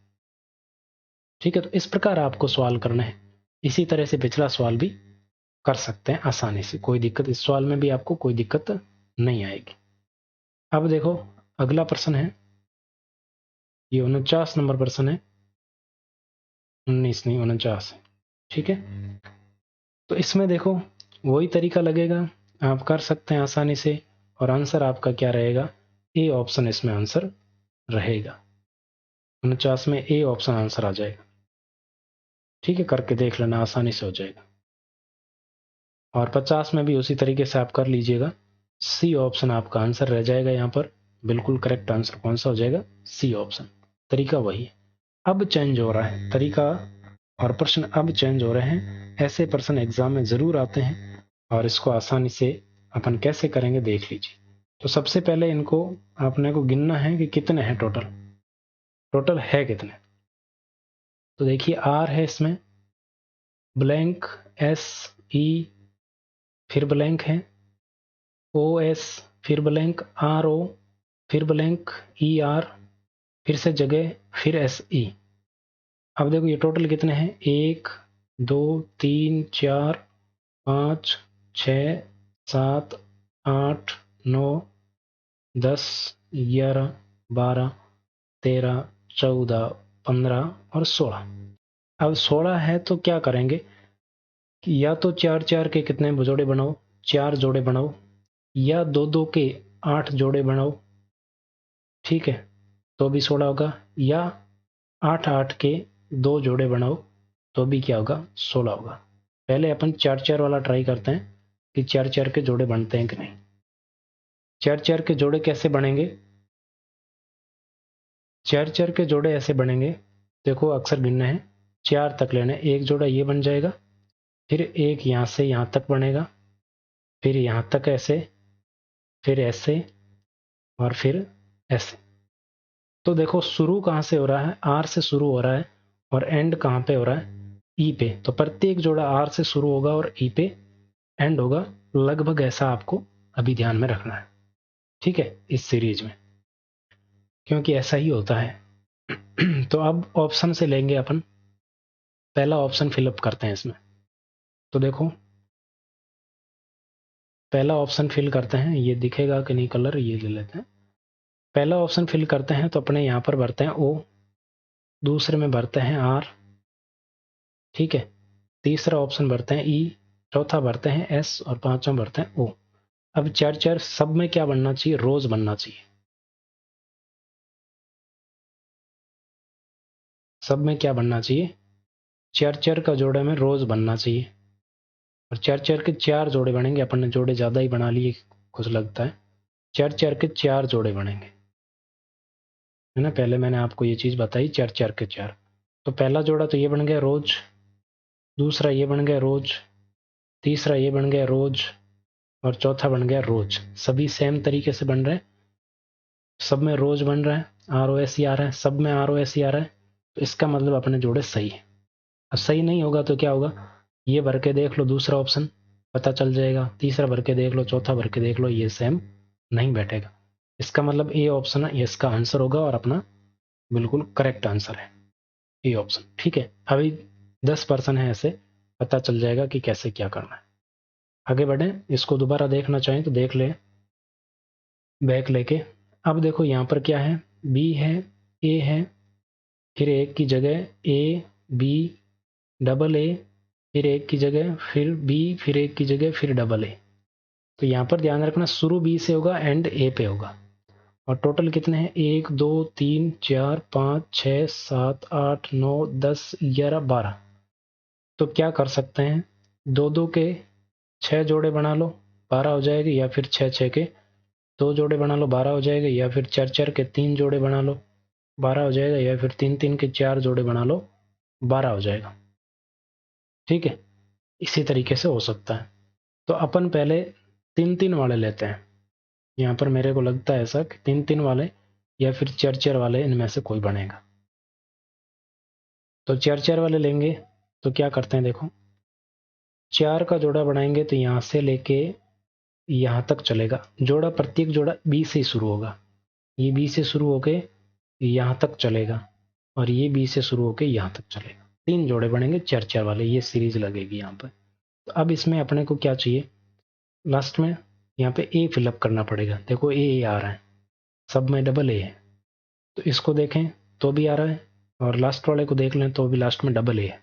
ठीक है, तो इस प्रकार आपको सवाल करना है। इसी तरह से पिछला सवाल भी कर सकते हैं आसानी से, कोई दिक्कत, इस सवाल में भी आपको कोई दिक्कत नहीं आएगी। अब देखो, अगला प्रश्न है, ये 49 नंबर प्रश्न है। 19 नहीं, 49 है। ठीक है, तो इसमें देखो, वही तरीका लगेगा, आप कर सकते हैं आसानी से। और आंसर आपका क्या रहेगा? ए ऑप्शन इसमें आंसर रहेगा। 49 में ए ऑप्शन आंसर आ जाएगा। ठीक है, करके देख लेना, आसानी से हो जाएगा। और 50 में भी उसी तरीके से आप कर लीजिएगा। सी ऑप्शन आपका आंसर रह जाएगा यहाँ पर। बिल्कुल करेक्ट आंसर कौन सा हो जाएगा? C option. तरीका वही है, अब चेंज हो रहा है तरीका। और प्रश्न अब चेंज हो रहे हैं। ऐसे प्रश्न एग्जाम में जरूर आते हैं और इसको आसानी से अपन कैसे करेंगे देख लीजिए। तो सबसे पहले इनको अपने को गिनना है कि कितने हैं टोटल है कितने। तो देखिए आर है इसमें ब्लैंक एस ई फिर ब्लैंक है ओ एस फिर ब्लैंक आर ओ फिर ब्लैंक ई आर फिर से जगह फिर एस ई। अब देखो ये टोटल कितने हैं 1 2 3 4 5 6 7 8 9 10 11 12 13 14 15 और 16। अब 16 है तो क्या करेंगे कि या तो 4 4 के कितने जोड़े बनाओ 4 जोड़े बनाओ या 2 2 के 8 जोड़े बनाओ, ठीक है, तो भी 16 होगा। या 8 8 के 2 जोड़े बनाओ तो भी क्या होगा 16 होगा। पहले अपन 4 4 वाला ट्राई करते हैं कि 4 4 के जोड़े बनते हैं कि नहीं। 4 4 के जोड़े कैसे बनेंगे, 4 4 के जोड़े ऐसे बनेंगे, देखो अक्सर गिनना है 4 तक लेना है। एक जोड़ा ये बन जाएगा, फिर एक यहाँ से यहाँ तक बनेगा, फिर यहाँ तक ऐसे, फिर ऐसे और फिर ऐसे। तो देखो शुरू कहाँ से हो रहा है, आर से शुरू हो रहा है और एंड कहाँ पे हो रहा है ई पे। तो प्रत्येक जोड़ा आर से शुरू होगा और ई पे एंड होगा। लगभग ऐसा आपको अभी ध्यान में रखना है, ठीक है, इस सीरीज में, क्योंकि ऐसा ही होता है। तो अब ऑप्शन से लेंगे अपन, पहला ऑप्शन फिलअप करते हैं इसमें। तो देखो पहला ऑप्शन फिल करते हैं, ये दिखेगा कि नहीं कलर, ये ले लेते हैं। पहला ऑप्शन फिल करते हैं तो अपने यहाँ पर भरते हैं ओ, दूसरे में भरते हैं आर, ठीक है, तीसरा ऑप्शन भरते हैं ई, चौथा भरते हैं एस और पांचवा भरते हैं ओ। अब 4 4 सब में क्या बनना चाहिए, रोज बनना चाहिए। सब में क्या बनना चाहिए, 4 4 का जोड़े में रोज बनना चाहिए। और 4 4 के 4 जोड़े बनेंगे, अपन ने जोड़े ज्यादा ही बना लिए कुछ लगता है। 4 4 के 4 जोड़े बनेंगे, है ना, पहले मैंने आपको ये चीज बताई 4 4 के 4। तो पहला जोड़ा तो ये बन गया रोज, दूसरा ये बन गया रोज, तीसरा ये बन गया रोज और चौथा बन गया रोज। सभी सेम तरीके से बन रहे हैं, सब में रोज बन रहा है, आर ओ एस ही आ रहा है, सब में आर ओ एस ही आ रहा है। तो इसका मतलब अपने जोड़े सही है। अब सही नहीं होगा तो क्या होगा, ये भर के देख लो दूसरा ऑप्शन, पता चल जाएगा, तीसरा भर के देख लो, चौथा भर के देख लो, ये सेम नहीं बैठेगा। इसका मतलब ए ऑप्शन है, ये इसका आंसर होगा और अपना बिल्कुल करेक्ट आंसर है ए ऑप्शन, ठीक है। अभी 10% है, ऐसे पता चल जाएगा कि कैसे क्या करना है। आगे बढ़े, इसको दोबारा देखना चाहें तो देख ले बैक लेके। अब देखो यहाँ पर क्या है, बी है, ए है, फिर एक की जगह ए बी डबल ए, फिर एक की जगह फिर बी, फिर एक की जगह फिर डबल ए। तो यहाँ पर ध्यान रखना शुरू बी से होगा एंड ए पे होगा। और टोटल कितने हैं, 1 2 3 4 5 6 7 8 9 10 11 12। तो क्या कर सकते हैं, दो दो के 6 जोड़े बना लो 12 हो जाएंगे, या फिर 6 6 के 2 जोड़े बना लो 12 हो जाएगा, या फिर 4 4 के 3 जोड़े बना लो 12 हो जाएगा, या फिर 3 3 के 4 जोड़े बना लो 12 हो जाएगा, ठीक है। इसी तरीके से हो सकता है। तो अपन पहले 3 3 वाले लेते हैं। यहाँ पर मेरे को लगता है ऐसा कि 3 3 वाले या फिर 4 4 वाले, इनमें से कोई बनेगा। तो 4 4 वाले लेंगे तो क्या करते हैं, देखो 4 का जोड़ा बनाएंगे तो यहाँ से लेके यहाँ तक चलेगा जोड़ा, प्रत्येक जोड़ा बी से शुरू होगा, ये बी से शुरू होके यहाँ तक चलेगा और ये बी से शुरू होके यहाँ तक चलेगा। 3 जोड़े बनेंगे 4 4 वाले, ये सीरीज लगेगी यहाँ पर। तो अब इसमें अपने को क्या चाहिए, लास्ट में यहाँ पे ए फिलअप करना पड़ेगा। देखो ए आ रहा है, सब में डबल ए है, तो इसको देखें तो भी आ रहा है, और लास्ट वाले को देख लें तो भी लास्ट में डबल ए है।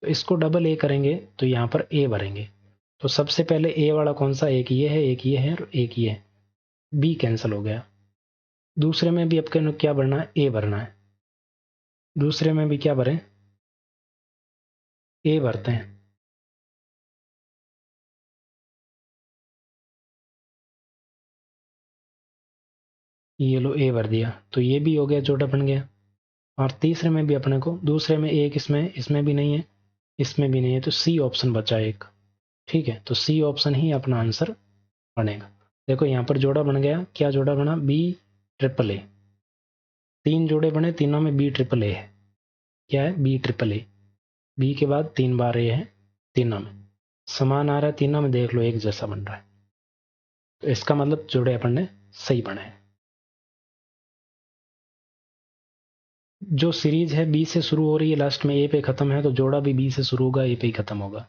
तो इसको डबल ए करेंगे तो यहाँ पर ए भरेंगे। तो सबसे पहले ए वाला कौन सा, एक ये है, एक ये है और एक ये है, बी कैंसिल हो गया। दूसरे में भी आपके क्या भरना है, ए भरना है। दूसरे में भी क्या भरें, ए भरते हैं। ये लो ए भर दिया, तो ये भी हो गया, जोड़ा बन गया। और तीसरे में भी अपने को, दूसरे में एक इसमें भी नहीं है, इसमें भी नहीं है, तो सी ऑप्शन बचा एक। ठीक है, तो सी ऑप्शन ही अपना आंसर बनेगा। देखो यहाँ पर जोड़ा बन गया, क्या जोड़ा बना, बी ट्रिपल ए। 3 जोड़े बने, तीनों में बी ट्रिपल ए है। क्या है, बी ट्रिपल ए। बी के बाद 3 बार ए है, तीनों में समान आ रहा है, तीनों में देख लो एक जैसा बन रहा है, तो इसका मतलब जोड़े अपन ने सही बने हैं। जो सीरीज है बी से शुरू हो रही है, लास्ट में ए पे खत्म है, तो जोड़ा भी बी से शुरू होगा, ए पे ही खत्म होगा।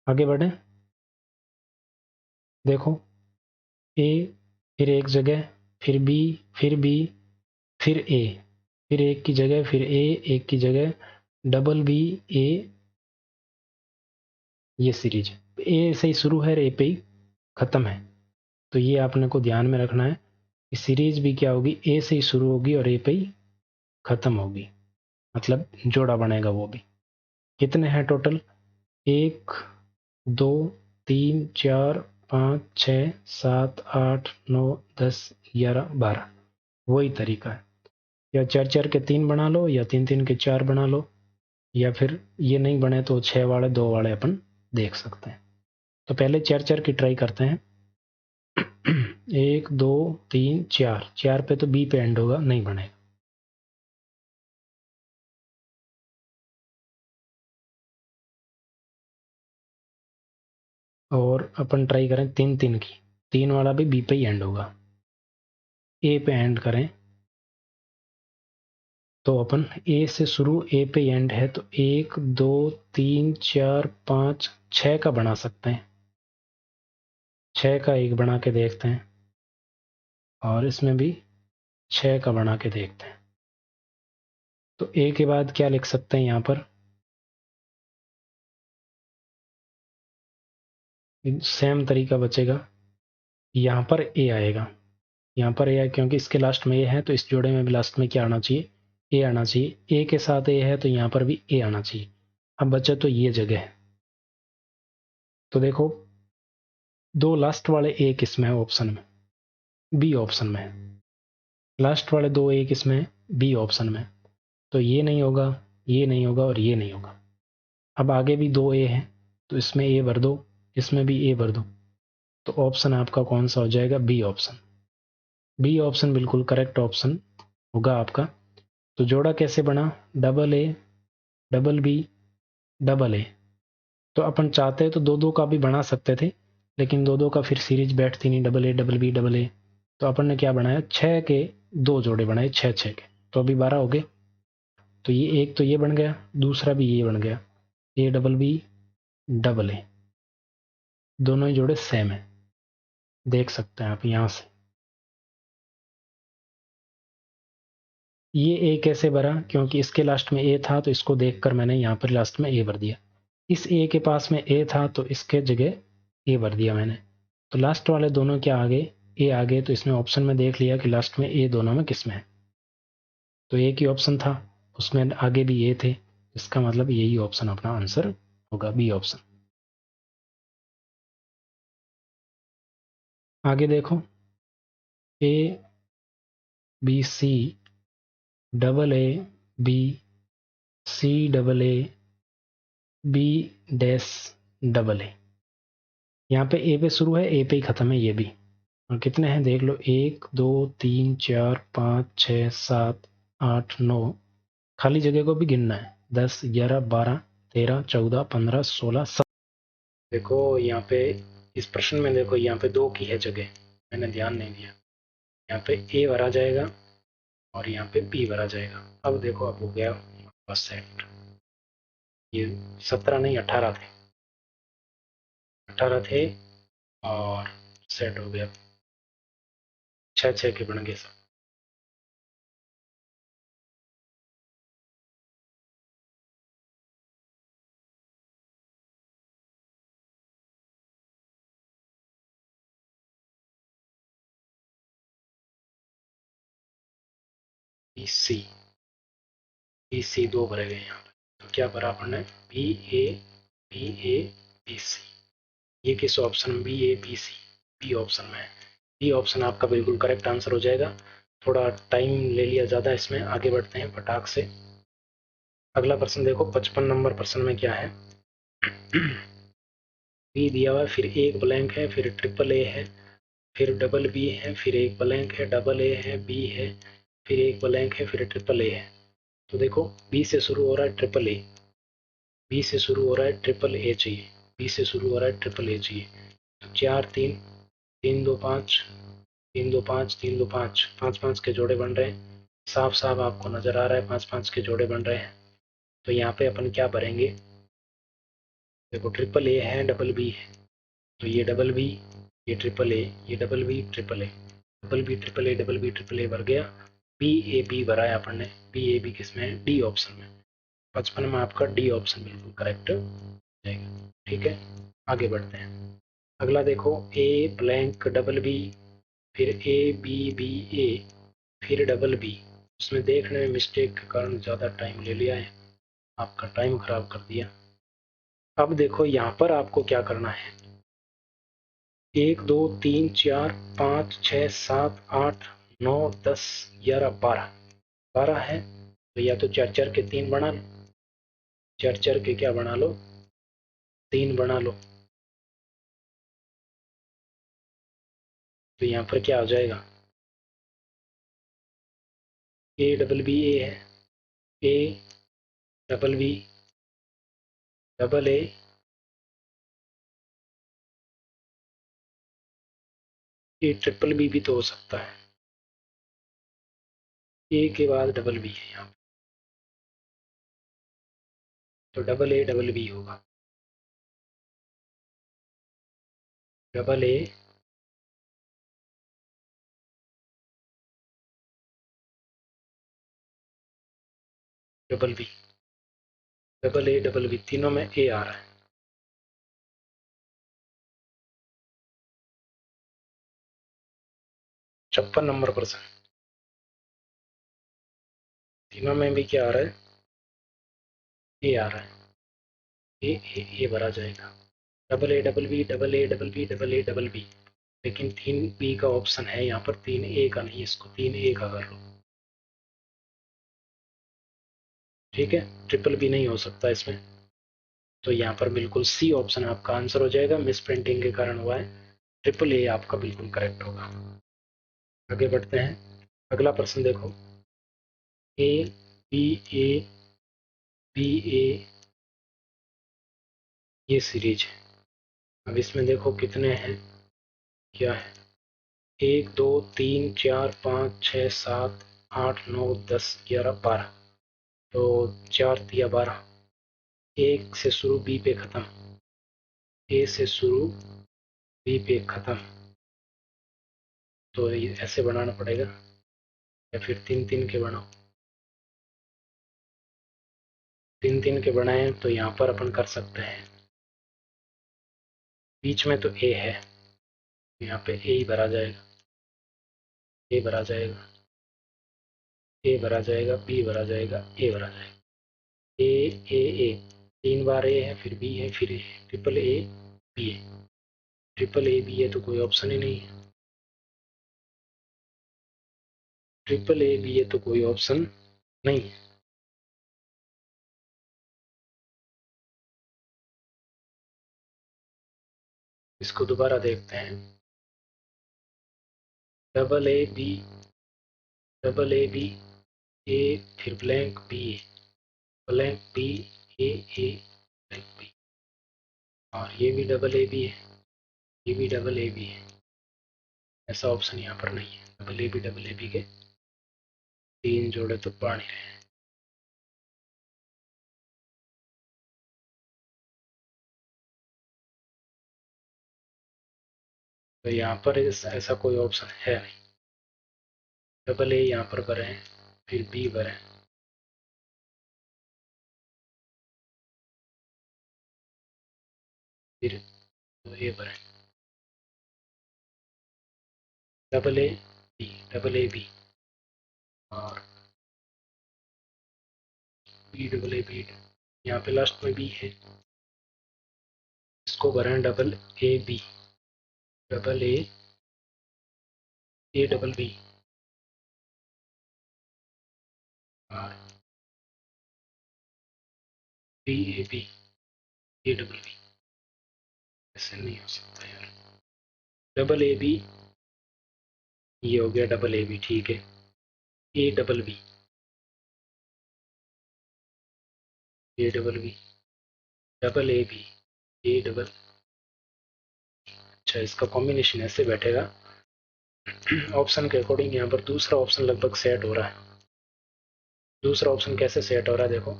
आगे बढ़े, देखो ए, फिर एक जगह, फिर बी, फिर बी, फिर ए, फिर एक की जगह, फिर ए, एक की जगह, डबल बी, ए, ये सीरीज ए से ही शुरू है, ए पे ही खत्म है। तो ये आपने को ध्यान में रखना है कि सीरीज भी क्या होगी, ए से ही शुरू होगी और ए पे ही खत्म होगी, मतलब जोड़ा बनेगा वो भी। कितने हैं टोटल, 1 2 3 4 5 6 7 8 9 10 11 12, वही तरीका है। या 4 4 के 3 बना लो, या 3 3 के 4 बना लो, या फिर ये नहीं बने तो 6 वाले 2 वाले अपन देख सकते हैं। तो पहले 4 4 की ट्राई करते हैं। 1 2 3 4, 4 पे तो बी पे एंड होगा, नहीं बनेगा। और अपन ट्राई करें 3 3 की, 3 वाला भी बी पे ही एंड होगा। ए पे एंड करें तो अपन ए से शुरू, ए पे एंड है, तो 1 2 3 4 5 6 का बना सकते हैं। 6 का एक बना के देखते हैं, और इसमें भी 6 का बना के देखते हैं। तो ए के बाद क्या लिख सकते हैं यहाँ पर, सेम तरीका बचेगा। यहाँ पर ए आएगा, यहाँ पर ए है क्योंकि इसके लास्ट में ए है, तो इस जोड़े में भी लास्ट में क्या आना चाहिए, ए आना चाहिए। ए के साथ ए है तो यहाँ पर भी ए आना चाहिए। अब बचा तो ये जगह है, तो देखो 2 लास्ट वाले ए किस में है ऑप्शन में, बी ऑप्शन में है। लास्ट वाले 2 ए किस में है, बी ऑप्शन में। तो ये नहीं होगा, ये नहीं होगा और ये नहीं होगा। अब आगे भी 2 ए हैं, तो इसमें ए भर दो, इसमें भी ए भर दो, तो ऑप्शन आपका कौन सा हो जाएगा, बी ऑप्शन। बी ऑप्शन बिल्कुल करेक्ट ऑप्शन होगा आपका। तो जोड़ा कैसे बना, double A, double B, double A. तो अपन चाहते तो दो दो का भी बना सकते थे, लेकिन दो दो का फिर सीरीज बैठती नहीं, double A double B double A. तो अपन ने क्या बनाया, 6 के 2 जोड़े बनाए, 6 6 के, तो अभी 12 हो गए। तो ये एक तो ये बन गया, दूसरा भी ये बन गया, A double B double A, दोनों ही जोड़े सेम है, देख सकते हैं आप यहाँ से। ये ए कैसे भरा, क्योंकि इसके लास्ट में ए था, तो इसको देखकर मैंने यहाँ पर लास्ट में ए भर दिया। इस ए के पास में ए था, तो इसके जगह ए भर दिया मैंने। तो लास्ट वाले दोनों क्या आ गए, ए आ गए, तो इसमें ऑप्शन में देख लिया कि लास्ट में ए दोनों में किस में है, तो एक ही ऑप्शन था, उसमें आगे भी ए थे, इसका मतलब यही ऑप्शन अपना आंसर होगा, बी ऑप्शन। आगे देखो, A B C double A B C double A B dash double A. यहाँ पे ए पे शुरू है, ए पे ही खत्म है ये भी। और कितने हैं देख लो, 1 2 3 4 5 6 7 8 9, खाली जगह को भी गिनना है, 10 11 12 13 14 15 16 17। देखो यहाँ पे इस प्रश्न में, देखो यहाँ पे 2 की है जगह, मैंने ध्यान नहीं दिया। यहाँ पे ए भरा जाएगा और यहाँ पे बी भरा जाएगा। अब देखो, अब हो गया बस सेट। ये 17 नहीं 18 थे, 18 थे और सेट हो गया, 6 6 के बन गए सब। बी सी, बी सी 2 भरे गए यहाँ पे, तो क्या भरा अपन ने, B A B A B C. ये किस ऑप्शन में, B A B C, B option में है। बी ऑप्शन आपका बिल्कुल करेक्ट आंसर हो जाएगा। थोड़ा टाइम ले लिया ज़्यादा इसमें, आगे बढ़ते हैं फटाक से। अगला प्रश्न देखो, 55 नंबर प्रश्न में क्या है। बी दिया हुआ है, फिर एक ब्लैंक है, फिर ट्रिपल ए है, फिर डबल बी है, फिर एक ब्लैंक है, डबल ए है, बी है, फिर एक ब्लैंक है, फिर ट्रिपल ए है। तो देखो बी से शुरू हो रहा है ट्रिपल ए, बी से शुरू हो रहा है ट्रिपल ए चाहिए, बी से शुरू हो रहा है ट्रिपल ए चाहिए। तो 4 3, 3 2 5, 3 2 5, 3 2 5, 5 5 के जोड़े बन रहे हैं। साफ साफ आपको नजर आ रहा है 5 5 के जोड़े बन रहे हैं। तो यहाँ पे अपन क्या भरेंगे, देखो ट्रिपल ए है, डबल बी है, तो ये डबल बी, ये ट्रिपल ए, ये double B triple A, double B triple A, double B triple A भर गया। बी ए बी भरा है अपन ने, बी ए बी किस में है, डी ऑप्शन में। 55 में आपका डी ऑप्शन बिल्कुल करेक्ट जाएगा। ठीक है, आगे बढ़ते हैं। अगला देखो, ए ब्लैंक डबल बी, फिर ए बी बी ए, फिर डबल बी। उसमें देखने में मिस्टेक के कारण ज़्यादा टाइम ले लिया है, आपका टाइम खराब कर दिया। अब देखो यहाँ पर आपको क्या करना है, 1 2 3 4 5 6 7 8 9 10 11 12, 12 है। तो या तो चार चार के तीन बना लो, चार चार के क्या बना लो, तीन बना लो। तो यहाँ पर क्या हो जाएगा, ए डबल बी ए है, A double B double A, A triple B भी तो हो सकता है, ए के बाद डबल बी है यहाँ, तो डबल ए डबल बी होगा, double A double B, double A double B, तीनों में ए आ रहा है। 56 नंबर प्रश्न, तीनों में भी क्या आ रहा है, ए आ रहा है, ए भरा जाएगा। Double A double B double A double B double A double B, लेकिन तीन बी का ऑप्शन है यहाँ पर, तीन ए का नहीं, इसको तीन ए का कर लो। ठीक है, ट्रिपल बी नहीं हो सकता इसमें, तो यहाँ पर बिल्कुल सी ऑप्शन आपका आंसर हो जाएगा, मिस प्रिंटिंग के कारण हुआ है। ट्रिपल ए आपका बिल्कुल करेक्ट होगा। आगे बढ़ते हैं। अगला प्रश्न देखो, ए बी ए बी ए, ये सीरीज है। अब इसमें देखो कितने हैं, क्या है, 1 2 3 4 5 6 7 8 9 10 11 12, तो 4 3 12, एक से शुरू बी पे खत्म, ए से शुरू बी पे खत्म, तो ये ऐसे बनाना पड़ेगा, या फिर तीन तीन के बनाओ, तीन तीन के बनाए तो यहाँ पर अपन कर सकते हैं, बीच में तो ए है, यहाँ पे ए ही भरा जाएगा, ए भरा जाएगा, ए भरा जाएगा, बी भरा जाएगा, ए भरा जाएगा, ए, तीन बार ए है, फिर बी है, फिर ए, ट्रिपल ए बी है, ट्रिपल ए बी है तो कोई ऑप्शन ही नहीं है, ट्रिपल ए बी है तो कोई ऑप्शन नहीं है। इसको दोबारा देखते हैं, double A B, double A B, A, फिर blank B, blank B, A blank B, और ये भी डबल ए बी है, ये भी डबल ए बी है, ऐसा ऑप्शन यहाँ पर नहीं है, डबल ए बी के तीन जोड़े तो पढ़ नहीं रहे हैं। तो यहाँ पर ऐसा कोई ऑप्शन है नहीं, डबल ए यहाँ पर भरें, फिर बी भरें, फिर तो ए भरें, double A B, double A B, और बी डबल ए बी, यहाँ पे लास्ट में बी है, इसको भरें double A B, double A double B, और B A B A double B, ऐसे नहीं हो सकता यार। डबल ए बी, ये हो गया डबल ए बी, ठीक है। A double B, A double B, double A B, A double. अच्छा, इसका कॉम्बिनेशन ऐसे बैठेगा। ऑप्शन के अकॉर्डिंग यहाँ पर दूसरा ऑप्शन लगभग सेट हो रहा है। दूसरा ऑप्शन कैसे सेट हो रहा है देखो,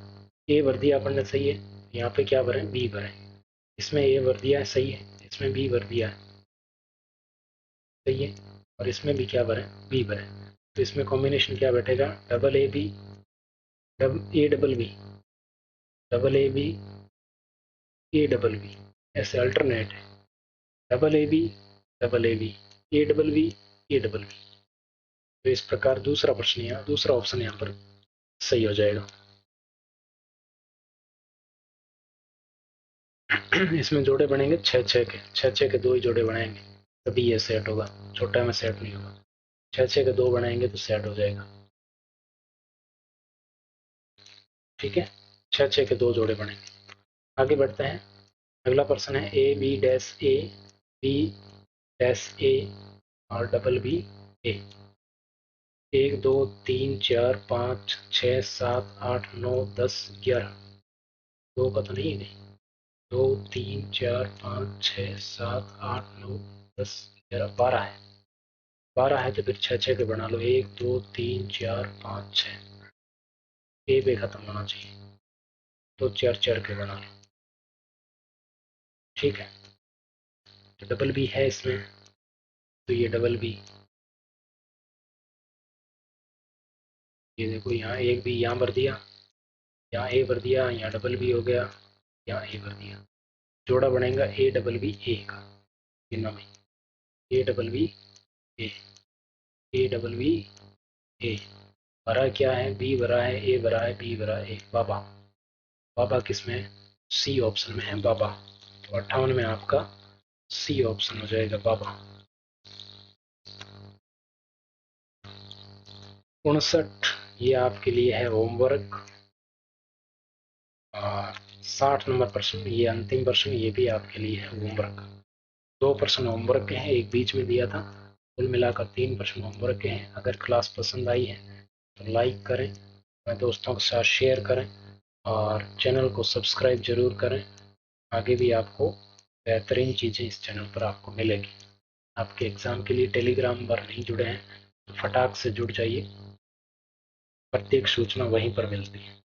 ए भर दिया अपन ने, सही है। यहाँ पे क्या भरें, बी भरें। इसमें ए भर दिया है, सही है। इसमें बी भर दिया है, सही है। और इसमें भी क्या भरें, बी भरें। तो इसमें कॉम्बिनेशन क्या बैठेगा, double A B, A double B, double A B, A double B, ऐसे अल्टरनेट है। Double A B, double A B, A double B, A double B. तो इस प्रकार दूसरा प्रश्न यहाँ, दूसरा ऑप्शन यहाँ पर सही हो जाएगा। इसमें जोड़े बनेंगे छः छः के, छः छः के दो ही जोड़े बनाएंगे तभी ये सेट होगा, छोटा में सेट नहीं होगा। छः छः के दो बनाएंगे तो सेट हो जाएगा, ठीक है। छः छः के दो जोड़े बनेंगे। आगे बढ़ते हैं। अगला प्रश्न है A B dash A, B dash A और डबल बी ए। एक दो तीन चार पाँच छः सात आठ नौ 10 11। दो का तो नहीं है, नहीं। दो तीन चार पाँच छः सात आठ नौ 10 11 12 है। 12 है तो फिर छः छः के बना लो, एक दो तीन चार पाँच छः। ए पे खत्म होना चाहिए, तो चार चार के बना लो, ठीक है। तो डबल बी है इसमें, तो ये डबल बी, ये देखो यहाँ एक बी यहाँ भर दिया, यहाँ ए भर दिया, यहाँ डबल बी हो गया, यहाँ ए भर दिया। जोड़ा बनेगा ए डबल बी ए का, गिना में A double B A, A double B A. भरा क्या है, बी भरा है, ए भरा है, बी भरा है, ए। बाबा, बाबा किसमें है, सी ऑप्शन में है बाबा। तो 58 में आपका सी ऑप्शन हो जाएगा बाबा। 59, ये आपके लिए है होमवर्क। और 60 नंबर प्रश्न, ये अंतिम प्रश्न, ये भी आपके लिए है होमवर्क। दो प्रश्न होमवर्क के हैं, एक बीच में दिया था। कुल मिलाकर 3 प्रश्न होमवर्क के हैं। अगर क्लास पसंद आई है तो लाइक करें, अपने दोस्तों के साथ शेयर करें और चैनल को सब्सक्राइब जरूर करें। आगे भी आपको बेहतरीन चीज़ें इस चैनल पर आपको मिलेगी। आपके एग्ज़ाम के लिए टेलीग्राम पर नहीं जुड़े हैं तो फटाक से जुड़ जाइए, प्रत्येक सूचना वहीं पर मिलती है।